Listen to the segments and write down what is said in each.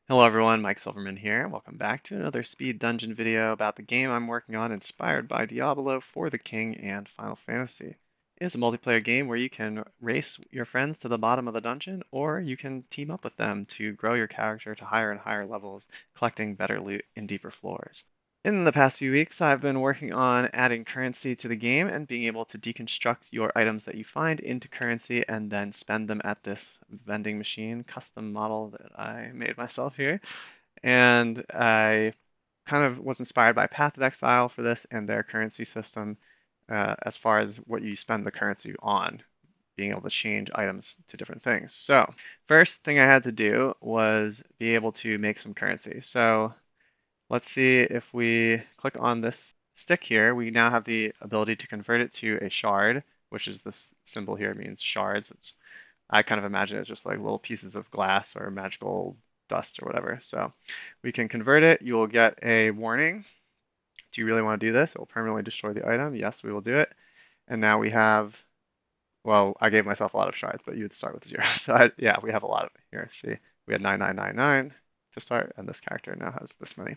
Hello everyone, Mike Silverman here. Welcome back to another speed dungeon video about the game I'm working on inspired by Diablo for the King and Final Fantasy. It is a multiplayer game where you can race your friends to the bottom of the dungeon, or you can team up with them to grow your character to higher and higher levels, collecting better loot in deeper floors. In the past few weeks, I've been working on adding currency to the game and being able to deconstruct your items that you find into currency and then spend them at this vending machine custom model that I made myself here. And I kind of was inspired by Path of Exile for this and their currency system as far as what you spend the currency on, being able to change items to different things. So, first thing I had to do was be able to make some currency. So, let's see if we click on this stick here, we now have the ability to convert it to a shard, which is this symbol here means shards. I kind of imagine it just like little pieces of glass or magical dust or whatever. So we can convert it. You will get a warning. Do you really want to do this? It will permanently destroy the item. Yes, we will do it. And now we have, well, I gave myself a lot of shards, but you would start with 0. So yeah, we have a lot of it here. See, we had 9999 to start, and this character now has this many.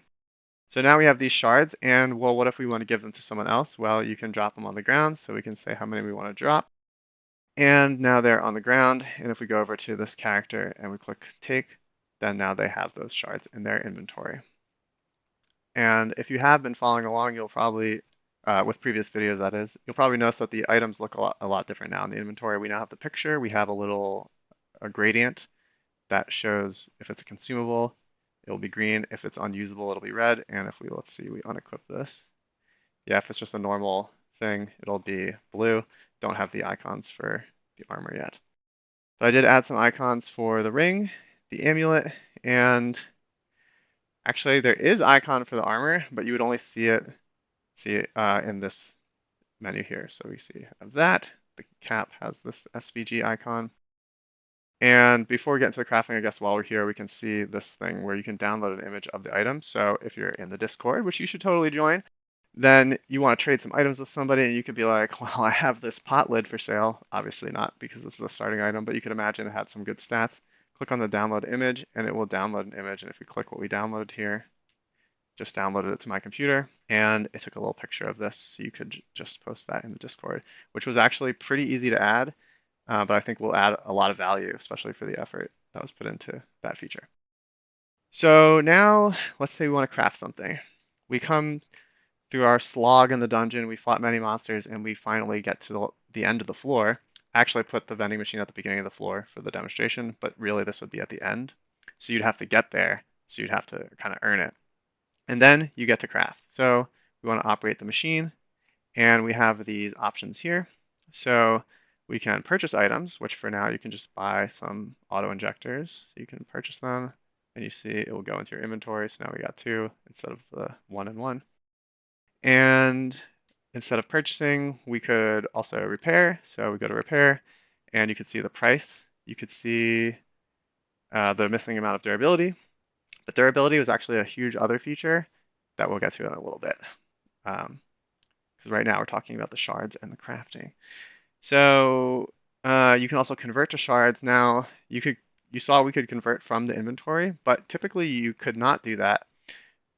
So now we have these shards, and well, what if we want to give them to someone else? Well, you can drop them on the ground, so we can say how many we want to drop. And now they're on the ground, and if we go over to this character and we click take, then now they have those shards in their inventory. And if you have been following along, you'll probably, with previous videos that is, you'll probably notice that the items look a lot different now in the inventory. We now have the picture, we have a gradient that shows if it's a consumable, it will be green. If it's unusable, it'll be red. And if we, let's see, we unequip this. Yeah, if it's just a normal thing, it'll be blue. Don't have the icons for the armor yet. But I did add some icons for the ring, the amulet, and actually there is icon for the armor, but you would only see it in this menu here. So we see of that. The cap has this SVG icon. And before we get into the crafting, I guess while we're here, we can see this thing where you can download an image of the item. So if you're in the Discord, which you should totally join, then you want to trade some items with somebody, and you could be like, well, I have this pot lid for sale. Obviously not, because this is a starting item, but you could imagine it had some good stats. Click on the download image, and it will download an image. And if we click what we downloaded here, just downloaded it to my computer, and it took a little picture of this. So you could just post that in the Discord, which was actually pretty easy to add. But I think will add a lot of value, especially for the effort that was put into that feature. So now let's say we want to craft something. We come through our slog in the dungeon, we fought many monsters, and we finally get to the end of the floor. I actually put the vending machine at the beginning of the floor for the demonstration, but really this would be at the end. So you'd have to get there, so you'd have to kind of earn it. And then you get to craft. So we want to operate the machine, and we have these options here. So we can purchase items, which for now you can just buy some auto injectors. So you can purchase them, and you see it will go into your inventory. So now we got 2 instead of the 1 and 1. And instead of purchasing, we could also repair. So we go to repair, and you could see the price. You could see the missing amount of durability. But durability was actually a huge other feature that we'll get to in a little bit. Because right now we're talking about the shards and the crafting. So you can also convert to shards. Now you saw we could convert from the inventory, but typically you could not do that.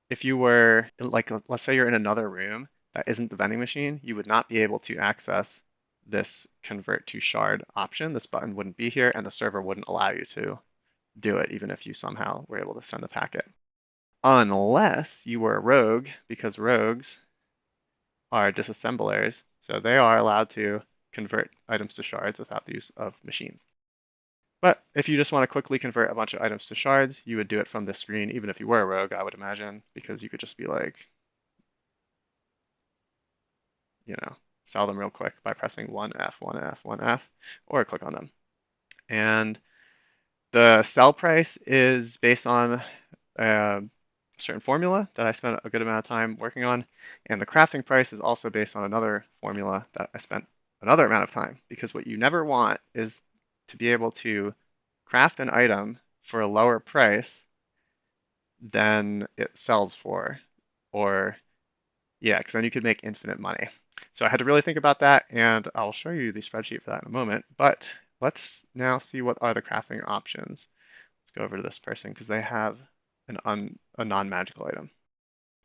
If you were like, let's say you're in another room that isn't the vending machine, you would not be able to access this convert to shard option. This button wouldn't be here, and the server wouldn't allow you to do it, even if you somehow were able to send a packet. Unless you were a rogue, because rogues are disassemblers, so they are allowed to convert items to shards without the use of machines. But if you just want to quickly convert a bunch of items to shards, you would do it from this screen, even if you were a rogue, I would imagine, because you could just be like, sell them real quick by pressing 1F, 1F, 1F, or click on them. And the sell price is based on a certain formula that I spent a good amount of time working on, and the crafting price is also based on another formula that I spent another amount of time, because what you never want is to be able to craft an item for a lower price than it sells for, or yeah, because then you could make infinite money. So I had to really think about that, and I'll show you the spreadsheet for that in a moment. But let's now see what are the crafting options. Let's go over to this person because they have a non-magical item.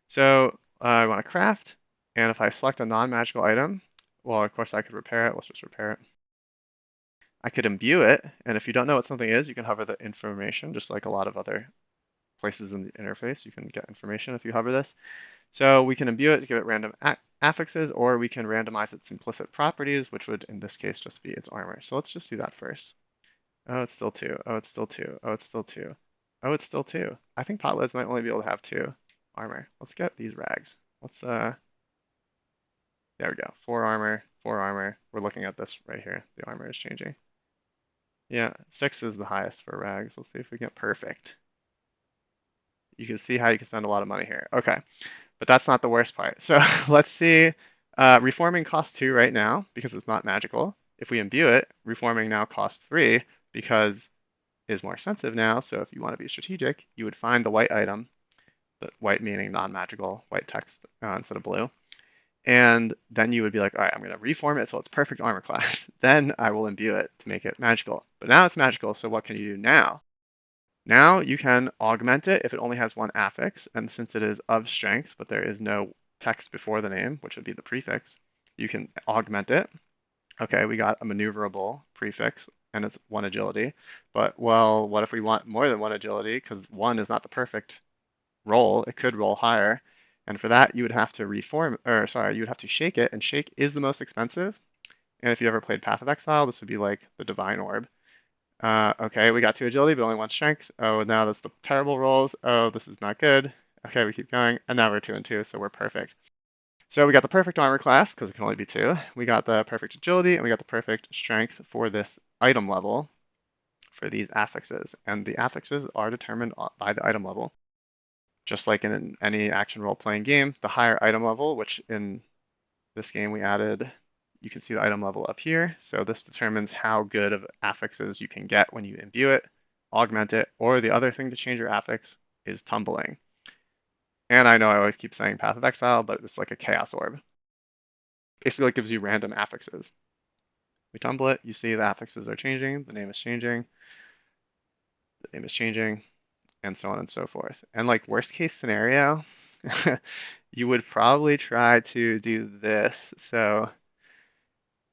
So I want to craft, and if I select a non-magical item, well, of course I could repair it. Let's just repair it. I could imbue it, and if you don't know what something is, you can hover the information, just like a lot of other places in the interface. You can get information if you hover this. So we can imbue it to give it random affixes, or we can randomize its implicit properties, which would in this case just be its armor. So let's just do that first. Oh, it's still two. Oh, it's still two. Oh, it's still two. Oh, it's still two. I think pot lids might only be able to have two armor. Let's get these rags. Let's there we go. Four armor, four armor. We're looking at this right here. The armor is changing. Yeah, six is the highest for rags. Let's see if we get perfect. You can see how you can spend a lot of money here. Okay, but that's not the worst part. So let's see. Reforming costs two right now because it's not magical. If we imbue it, reforming now costs three because is more expensive now. So if you want to be strategic, you would find the white item, the white meaning non-magical, white text instead of blue. And then you would be like, all right, I'm going to reform it so it's perfect armor class. Then I will imbue it to make it magical. But now it's magical, so what can you do now? Now you can augment it if it only has one affix, and since it is of strength, but there is no text before the name, which would be the prefix, you can augment it. Okay, we got a maneuverable prefix, and it's one agility. But, well, what if we want more than one agility? Because one is not the perfect roll. It could roll higher. And for that, you would have to reform, or sorry, you would have to shake it, and shake is the most expensive. And if you ever played Path of Exile, this would be like the Divine Orb. Okay, we got two agility, but only one strength. Oh, now that's the terrible rolls. Oh, this is not good. Okay, we keep going, and now we're two and two, so we're perfect. So we got the perfect armor class, because it can only be two. We got the perfect agility, and we got the perfect strength for this item level for these affixes. And the affixes are determined by the item level. Just like in any action role-playing game, the higher item level, which in this game we added, you can see the item level up here. So this determines how good of affixes you can get when you imbue it, augment it, or the other thing to change your affix is tumbling. And I know I always keep saying Path of Exile, but it's like a chaos orb. Basically, it gives you random affixes. We tumble it, you see the affixes are changing, the name is changing, the name is changing, and so on and so forth. And like worst case scenario, you would probably try to do this. So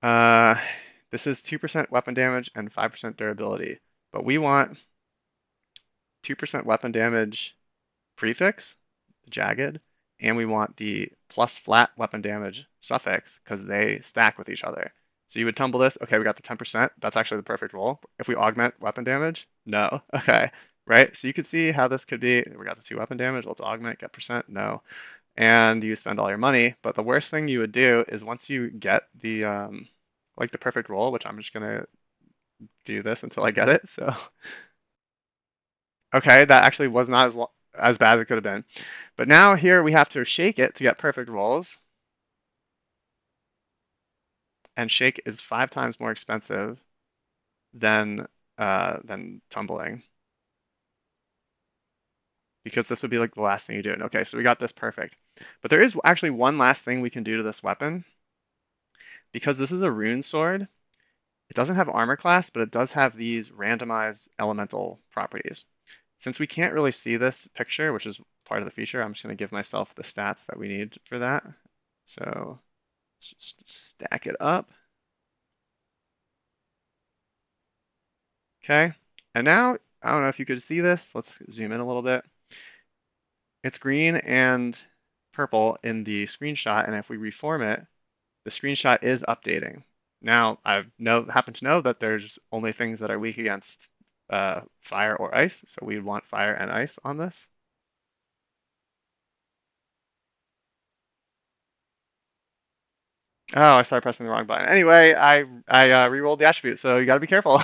uh, this is 2% weapon damage and 5% durability, but we want 2% weapon damage prefix, jagged, and we want the plus flat weapon damage suffix because they stack with each other. So you would tumble this. Okay, we got the 10%. That's actually the perfect roll. If we augment weapon damage, no. Okay, right? So you can see how this could be. We got the two weapon damage. Let's augment, get percent, no. And you spend all your money. But the worst thing you would do is once you get the like the perfect roll, which I'm just gonna do this until I get it. So okay, that actually was not as bad as it could have been. But now here we have to shake it to get perfect rolls. And shake is 5 times more expensive than tumbling. Because this would be like the last thing you do. And okay, so we got this perfect. But there is actually one last thing we can do to this weapon. Because this is a rune sword, it doesn't have armor class, but it does have these randomized elemental properties. Since we can't really see this picture, which is part of the feature, I'm just going to give myself the stats that we need for that. So let's just stack it up. Okay. And now, I don't know if you could see this. Let's zoom in a little bit. It's green and purple in the screenshot, and if we reform it, the screenshot is updating. Now, I happen to know that there's only things that are weak against fire or ice, so we want fire and ice on this. Oh, I started pressing the wrong button. Anyway, I re-rolled the attribute, so you got to be careful.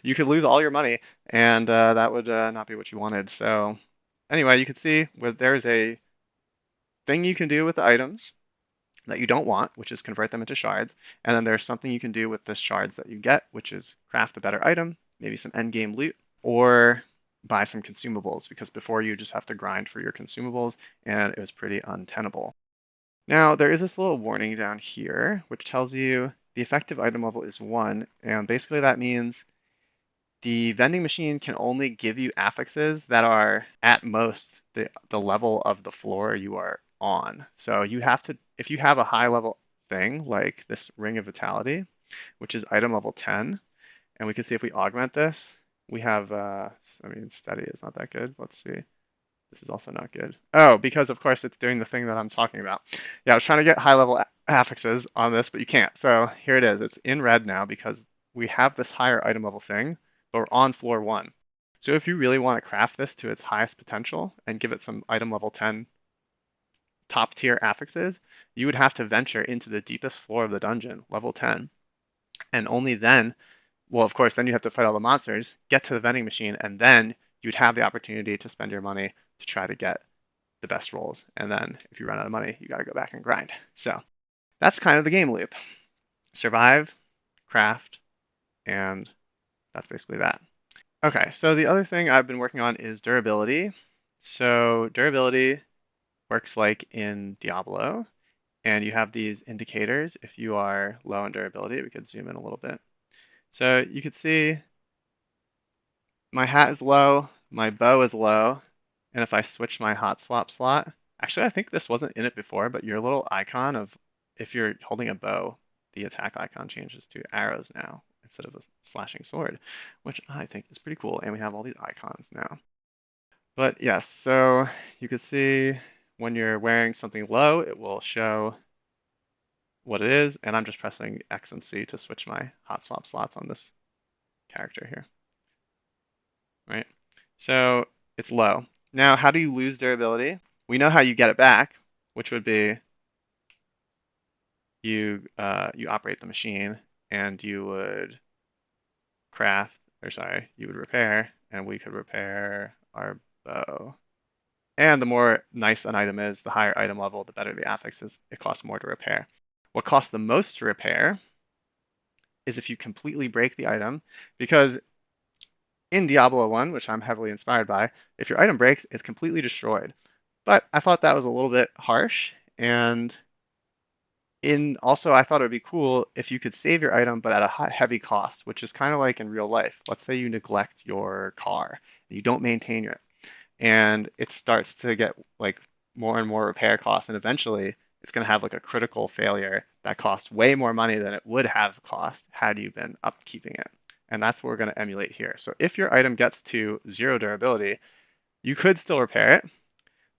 You could lose all your money, and that would not be what you wanted. So anyway, you can see there's a thing you can do with the items that you don't want, which is convert them into shards. And then there's something you can do with the shards that you get, which is craft a better item, maybe some end game loot, or buy some consumables, because before you just have to grind for your consumables, and it was pretty untenable. Now, there is this little warning down here, which tells you the effective item level is 1, and basically that means the vending machine can only give you affixes that are at most the level of the floor you are on. So you have to, if you have a high level thing like this Ring of Vitality, which is item level 10, and we can see if we augment this, we have, I mean, steady is not that good. Let's see. This is also not good. Oh, because of course it's doing the thing that I'm talking about. Yeah, I was trying to get high level affixes on this, but you can't. So here it is. It's in red now because we have this higher item level thing, but we're on floor 1. So if you really want to craft this to its highest potential and give it some item level 10 top tier affixes, you would have to venture into the deepest floor of the dungeon, level 10. And only then, well, of course, then you have to fight all the monsters, get to the vending machine, and then you'd have the opportunity to spend your money to try to get the best rolls. And then if you run out of money, you got to go back and grind. So that's kind of the game loop. Survive, craft, and that's basically that. Okay, so the other thing I've been working on is durability. So durability works like in Diablo, and you have these indicators if you are low on durability. We could zoom in a little bit. So you could see my hat is low, my bow is low, and if I switch my hot swap slot, actually I think this wasn't in it before, but your little icon of if you're holding a bow, the attack icon changes to arrows now instead of a slashing sword, which I think is pretty cool, and we have all these icons now. But yes, so you can see when you're wearing something low, it will show what it is, and I'm just pressing X and C to switch my hot swap slots on this character here. Right? So it's low. Now, how do you lose durability? We know how you get it back, which would be you operate the machine and you would craft, or sorry, you would repair, and we could repair our bow. And the more nice an item is, the higher item level, the better the affix is. It costs more to repair. What costs the most to repair is if you completely break the item, because in Diablo 1, which I'm heavily inspired by, if your item breaks, it's completely destroyed. But I thought that was a little bit harsh, and in also I thought it would be cool if you could save your item but at a heavy cost, which is kind of like in real life. Let's say you neglect your car, you don't maintain it, and it starts to get like more and more repair costs, and eventually it's going to have like a critical failure that costs way more money than it would have cost had you been upkeeping it. And that's what we're going to emulate here. So if your item gets to 0 durability, you could still repair it,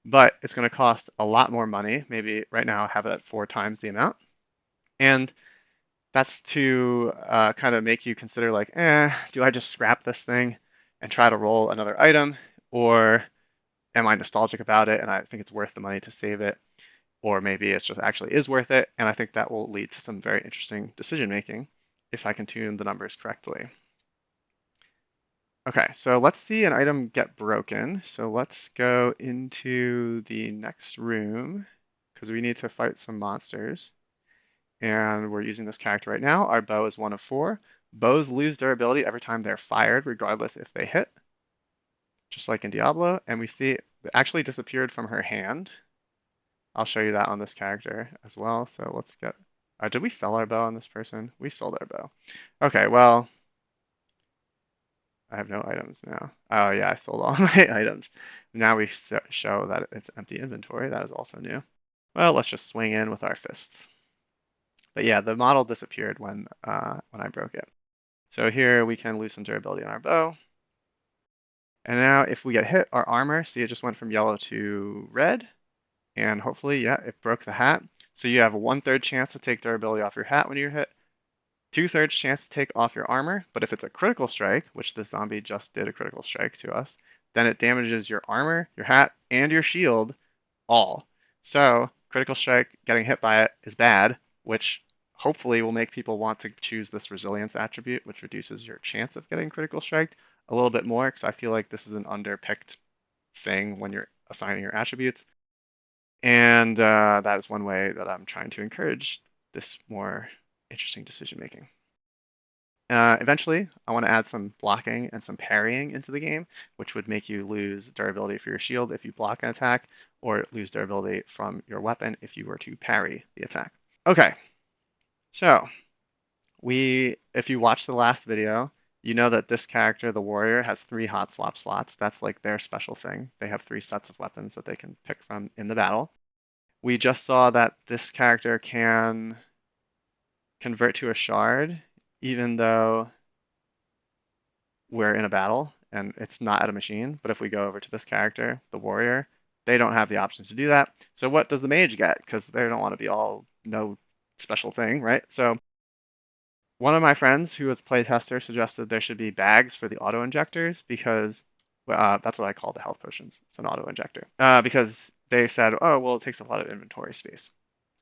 but it's going to cost a lot more money. Maybe right now I have it at 4 times the amount. And that's to kind of make you consider like, do I just scrap this thing and try to roll another item? Or am I nostalgic about it and I think it's worth the money to save it? Or maybe it's just actually is worth it. And I think that will lead to some very interesting decision making if I can tune the numbers correctly. Okay, so let's see an item get broken. So let's go into the next room because we need to fight some monsters. And we're using this character right now. Our bow is 1 of 4. Bows lose durability every time they're fired, regardless if they hit, just like in Diablo. And we see it actually disappeared from her hand. I'll show you that on this character as well. So let's get, did we sell our bow on this person? We sold our bow. Okay, well, I have no items now. Oh yeah, I sold all my items. Now we show that it's empty inventory. That is also new. Well, let's just swing in with our fists. But yeah, the model disappeared when I broke it. So here we can lose some durability on our bow. And now if we get hit, our armor, see it just went from yellow to red. And hopefully, yeah, it broke the hat. So you have a 1/3 chance to take durability off your hat when you're hit, 2/3 chance to take off your armor, but if it's a critical strike, which the zombie just did a critical strike to us, then it damages your armor, your hat, and your shield all. So critical strike, getting hit by it is bad, which hopefully will make people want to choose this resilience attribute, which reduces your chance of getting critical strike a little bit more, because I feel like this is an underpicked thing when you're assigning your attributes. And that is one way that I'm trying to encourage this more interesting decision making. Eventually, I want to add some blocking and some parrying into the game, which would make you lose durability for your shield if you block an attack, or lose durability from your weapon if you were to parry the attack. Okay, so if you watched the last video, You know that this character, the warrior, has 3 hot swap slots. That's like their special thing. They have 3 sets of weapons that they can pick from in the battle. We just saw that this character can convert to a shard, even though we're in a battle and it's not at a machine. But if we go over to this character, the warrior, they don't have the options to do that. So what does the mage get? Because they don't want to be all no special thing, right? So one of my friends who was a playtester suggested there should be bags for the auto injectors because that's what I call the health potions. It's an auto injector. Because they said, oh, well, it takes a lot of inventory space.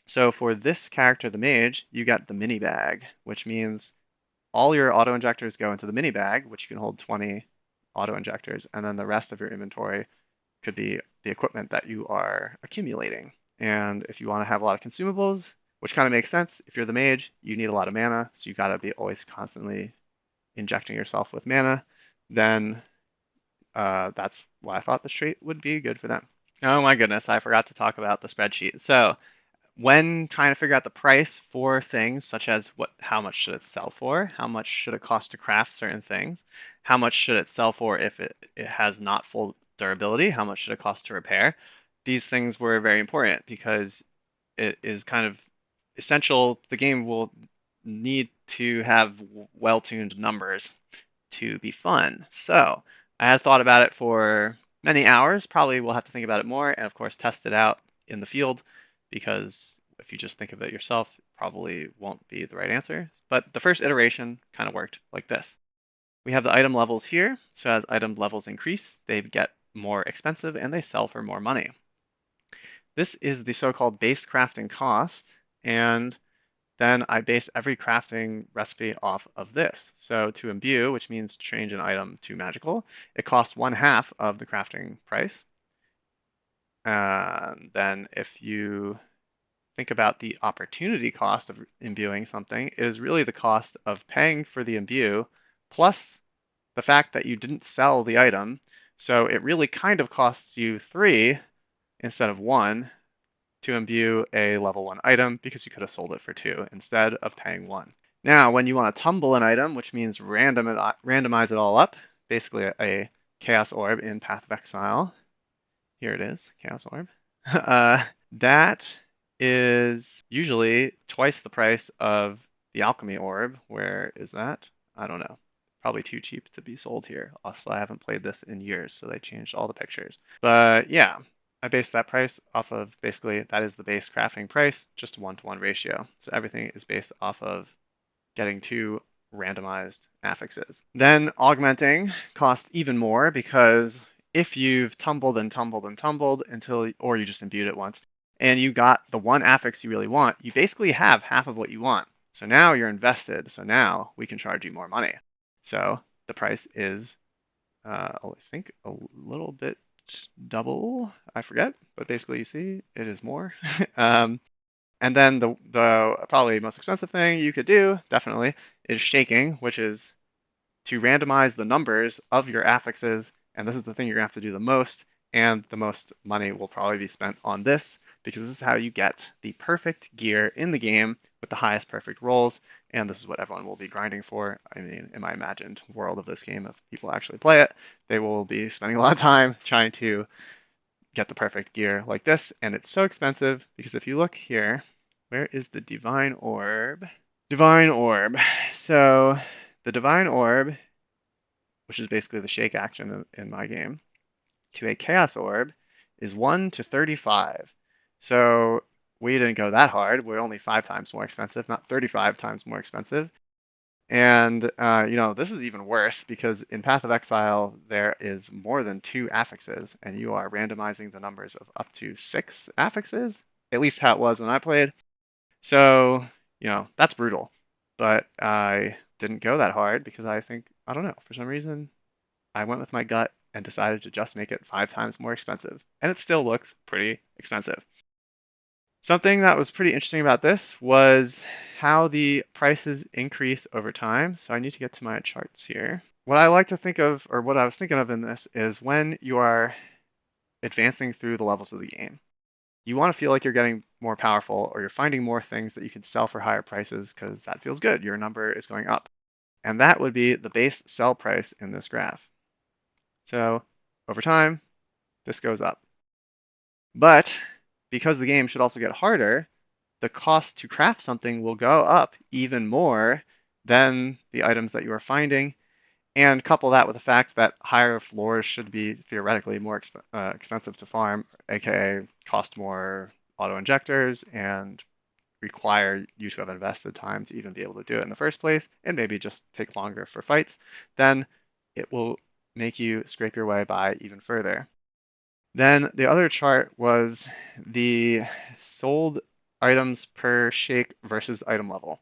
So for this character, the mage, you get the mini bag, which means all your auto injectors go into the mini bag, which you can hold 20 auto injectors, and then the rest of your inventory could be the equipment that you are accumulating. And if you want to have a lot of consumables, which kind of makes sense, if you're the mage, you need a lot of mana, so you got to be always constantly injecting yourself with mana, then that's why I thought this trait would be good for them. Oh my goodness, I forgot to talk about the spreadsheet. So when trying to figure out the price for things such as how much should it sell for, how much should it cost to craft certain things, how much should it sell for if it has not full durability, how much should it cost to repair, these things were very important because it is kind of essential. The game will need to have well-tuned numbers to be fun. So I had thought about it for many hours. Probably will have to think about it more and, of course, test it out in the field because if you just think of it yourself, it probably won't be the right answer. But the first iteration kind of worked like this. We have the item levels here. So as item levels increase, they get more expensive and they sell for more money. This is the so-called base crafting cost. And then I base every crafting recipe off of this. So to imbue, which means change an item to magical, it costs 1/2 of the crafting price. And then if you think about the opportunity cost of imbuing something, it is really the cost of paying for the imbue plus the fact that you didn't sell the item. So it really kind of costs you 3 instead of 1 to imbue a level 1 item because you could have sold it for 2 instead of paying 1. Now, when you want to tumble an item, which means randomize it all up, basically a Chaos Orb in Path of Exile. Here it is, Chaos Orb. That is usually twice the price of the Alchemy Orb. Where is that? I don't know. Probably too cheap to be sold here. Also, I haven't played this in years, so they changed all the pictures. But yeah, I based that price off of basically that is the base crafting price, just a 1-to-1 ratio. So everything is based off of getting 2 randomized affixes. Then augmenting costs even more because if you've tumbled and tumbled and tumbled until, or you just imbued it once, and you got the one affix you really want, you basically have half of what you want. So now you're invested. So now we can charge you more money. So the price is, I think, a little bit double. I forget, but basically you see it is more. And then the probably most expensive thing you could do, definitely, is shaking, which is to randomize the numbers of your affixes. And this is the thing you're going to have to do the most. And the most money will probably be spent on this because this is how you get the perfect gear in the game with the highest perfect rolls. And this is what everyone will be grinding for. I mean, in my imagined world of this game, if people actually play it, they will be spending a lot of time trying to get the perfect gear like this. And it's so expensive because if you look here, where is the Divine Orb? Divine Orb. So the Divine Orb, which is basically the shake action in my game, to a Chaos Orb is 1 to 35. So we didn't go that hard. We're only 5 times more expensive, not 35 times more expensive. And, this is even worse because in Path of Exile, there is more than 2 affixes, and you are randomizing the numbers of up to 6 affixes, at least how it was when I played. So, that's brutal. But I didn't go that hard because I don't know, for some reason, I went with my gut and decided to just make it 5 times more expensive. And it still looks pretty expensive. Something that was pretty interesting about this was how the prices increase over time. So I need to get to my charts here. What I like to think of, or what I was thinking of in this, is when you are advancing through the levels of the game, you want to feel like you're getting more powerful or you're finding more things that you can sell for higher prices because that feels good. Your number is going up. and that would be the base sell price in this graph. So over time, this goes up. But because the game should also get harder, the cost to craft something will go up even more than the items that you are finding. And couple that with the fact that higher floors should be theoretically more expensive to farm, aka cost more auto injectors and require you to have invested time to even be able to do it in the first place, and maybe just take longer for fights, then it will make you scrape your way by even further. Then the other chart was the sold items per shake versus item level.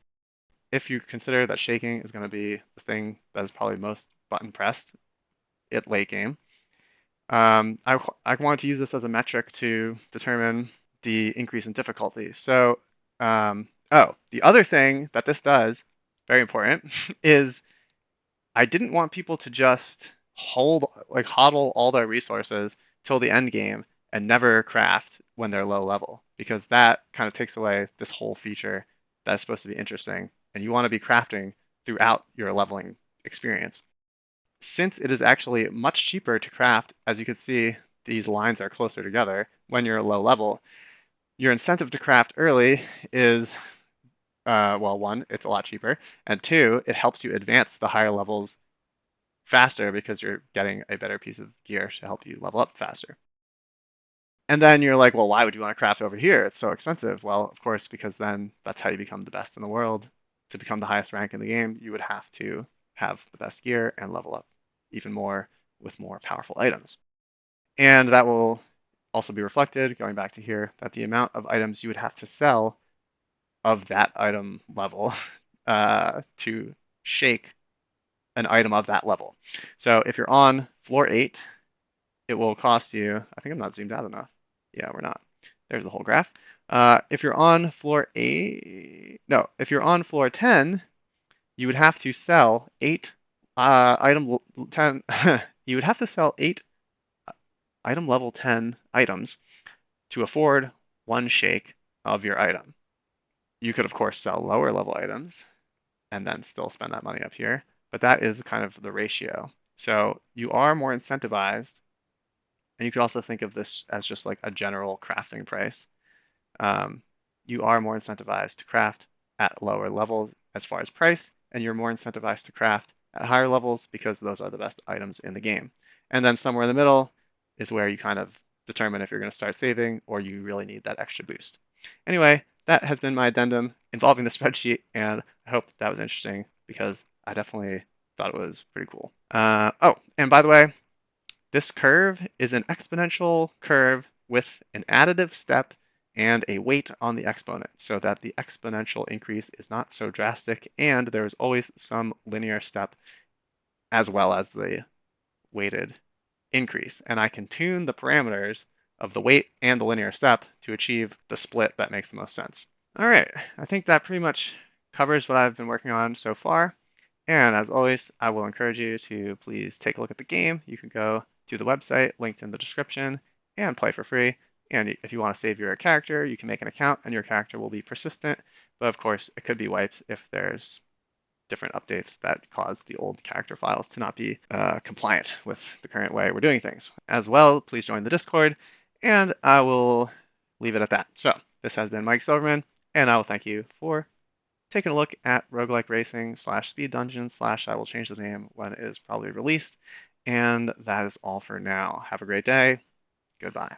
If you consider that shaking is going to be the thing that is probably most button pressed at late game, I wanted to use this as a metric to determine the increase in difficulty. So, the other thing that this does, very important, is I didn't want people to just hodl all their resources till the end game and never craft when they're low level, because that kind of takes away this whole feature that's supposed to be interesting, and you want to be crafting throughout your leveling experience. Since it is actually much cheaper to craft, as you can see, these lines are closer together when you're low level, your incentive to craft early is, well, one, it's a lot cheaper, and two, it helps you advance the higher levels faster because you're getting a better piece of gear to help you level up faster. And then you're like, well, why would you want to craft over here? It's so expensive. Well, of course, because then that's how you become the best in the world. To become the highest rank in the game, you would have to have the best gear and level up even more with more powerful items. And that will also be reflected, going back to here, that the amount of items you would have to sell of that item level to shake an item of that level. So if you're on floor 8, it will cost you, I think I'm not zoomed out enough. Yeah, we're not. There's the whole graph. If you're on floor 8, no, if you're on floor 10, you would have to sell 8 item 10, you would have to sell 8 item level 10 items to afford one shake of your item. You could, of course, sell lower level items and then still spend that money up here, but that is kind of the ratio. So you are more incentivized, and you could also think of this as just like a general crafting price. Um, you are more incentivized to craft at lower levels as far as price, and you're more incentivized to craft at higher levels because those are the best items in the game. And then somewhere in the middle is where you kind of determine if you're going to start saving or you really need that extra boost. Anyway, that has been my addendum involving the spreadsheet, and I hope that was interesting because I definitely thought it was pretty cool. Oh, and by the way, this curve is an exponential curve with an additive step and a weight on the exponent so that the exponential increase is not so drastic, and there's always some linear step as well as the weighted increase. And I can tune the parameters of the weight and the linear step to achieve the split that makes the most sense. All right, I think that pretty much covers what I've been working on so far. And as always, I will encourage you to please take a look at the game. You can go to the website linked in the description and play for free. And if you want to save your character, you can make an account and your character will be persistent. But of course, it could be wiped if there's different updates that cause the old character files to not be compliant with the current way we're doing things. As well, please join the Discord, and I will leave it at that. So this has been Mike Silverman, and I will thank you for taking a look at roguelike racing slash speed dungeon slash I will change the name when it is probably released. And that is all for now. Have a great day. Goodbye.